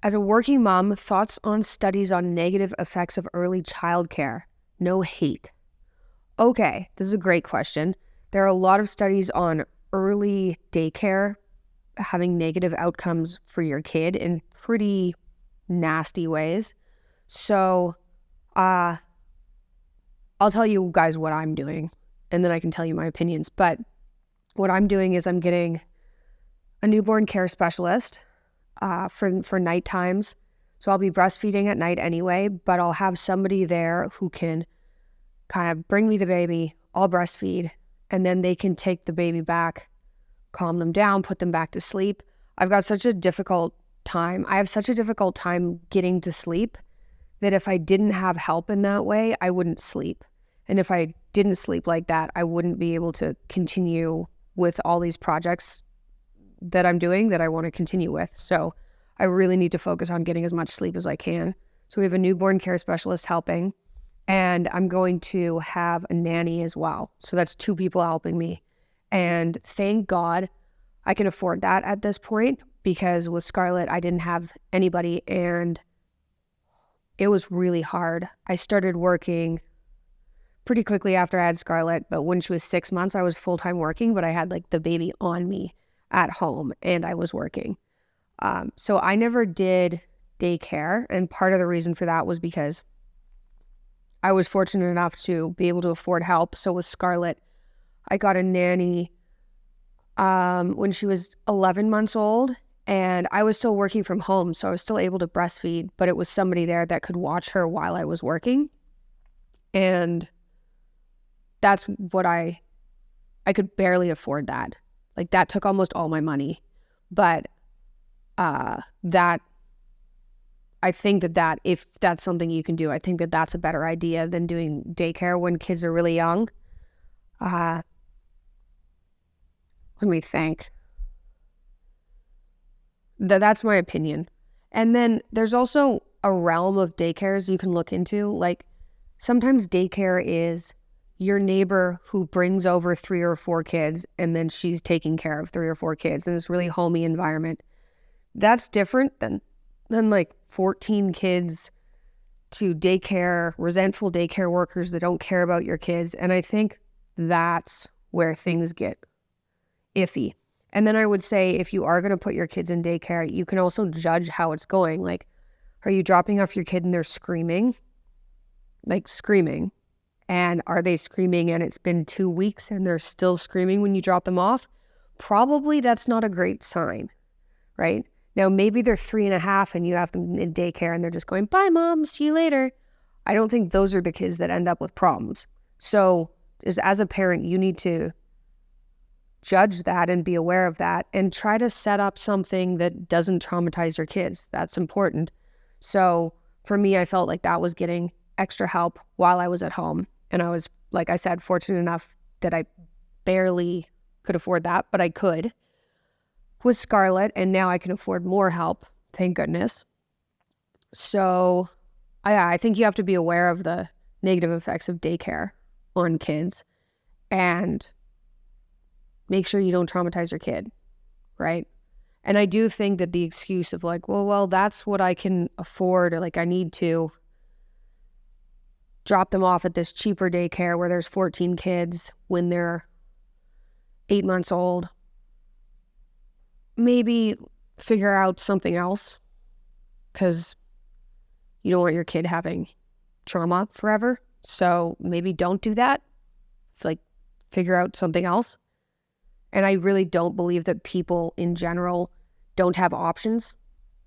As a working mom, thoughts on studies on negative effects of early childcare. No hate. Okay, this is a great question. There are a lot of studies on early daycare having negative outcomes for your kid in pretty nasty ways. So, I'll tell you guys what I'm doing, and then I can tell you my opinions. But what I'm doing is I'm getting a newborn care specialist for night times. So I'll be breastfeeding at night anyway, but I'll have somebody there who can kind of bring me the baby, I'll breastfeed, and then they can take the baby back, calm them down, put them back to sleep. I've got such a difficult time. I have such a difficult time getting to sleep that if I didn't have help in that way, I wouldn't sleep. And if I didn't sleep like that, I wouldn't be able to continue with all these projects that I'm doing that I want to continue with. So I really need to focus on getting as much sleep as I can. So we have a newborn care specialist helping, and I'm going to have a nanny as well. So that's 2 people helping me. And thank God I can afford that at this point, because with Scarlett, I didn't have anybody and it was really hard. I started working pretty quickly after I had Scarlett, but when she was 6 months, I was full-time working, but I had like the baby on me at home and I was working. So I never did daycare, and part of the reason for that was because I was fortunate enough to be able to afford help. So with Scarlett, I got a nanny when she was 11 months old, and I was still working from home, so I was still able to breastfeed, but it was somebody there that could watch her while I was working. And that's what I could barely afford that. Like, that took almost all my money. But that, I think that if that's something you can do, I think that that's a better idea than doing daycare when kids are really young. Let me think. That's my opinion. And then there's also a realm of daycares you can look into. Like, sometimes daycare is your neighbor who brings over 3 or 4 kids, and then she's taking care of 3 or 4 kids in this really homey environment. That's different than like 14 kids to daycare, resentful daycare workers that don't care about your kids. And I think that's where things get iffy. And then I would say, if you are going to put your kids in daycare, you can also judge how it's going. Like, are you dropping off your kid and they're screaming? Like, screaming. And are they screaming and it's been 2 weeks and they're still screaming when you drop them off? Probably that's not a great sign, right? Now, maybe they're 3.5 and you have them in daycare and they're just going, bye, mom, see you later. I don't think those are the kids that end up with problems. So as a parent, you need to judge that and be aware of that and try to set up something that doesn't traumatize your kids. That's important. So for me, I felt like that was getting extra help while I was at home. And I was, like I said, fortunate enough that I barely could afford that, but I could with Scarlett, and now I can afford more help, thank goodness. So I think you have to be aware of the negative effects of daycare on kids and make sure you don't traumatize your kid, right? And I do think that the excuse of like, well, that's what I can afford, or like I need to drop them off at this cheaper daycare where there's 14 kids when they're 8 months old. Maybe figure out something else, because you don't want your kid having trauma forever. So maybe don't do that. It's like, figure out something else. And I really don't believe that people in general don't have options.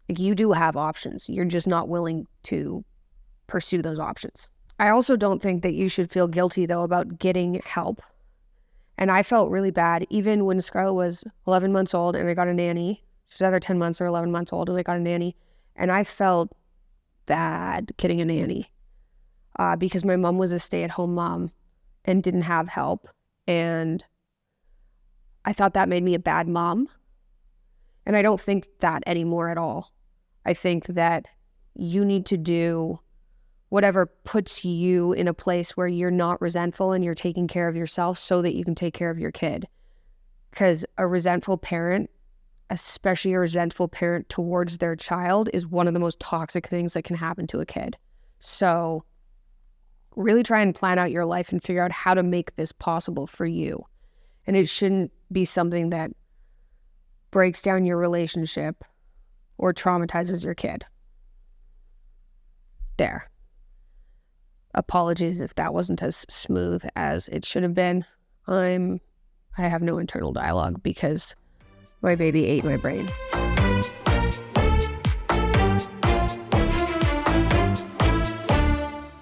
Like, you do have options. You're just not willing to pursue those options. I also don't think that you should feel guilty, though, about getting help. And I felt really bad, even when Scarlett was 11 months old and I got a nanny. She's either 10 months or 11 months old and I got a nanny. And I felt bad getting a nanny because my mom was a stay-at-home mom and didn't have help. And I thought that made me a bad mom. And I don't think that anymore at all. I think that you need to do whatever puts you in a place where you're not resentful and you're taking care of yourself so that you can take care of your kid. Because a resentful parent especially a resentful parent towards their child, is one of the most toxic things that can happen to a kid. So really try and plan out your life and figure out how to make this possible for you. And it shouldn't be something that breaks down your relationship or traumatizes your kid. There. Apologies if that wasn't as smooth as it should have been. I have no internal dialogue because my baby ate my brain.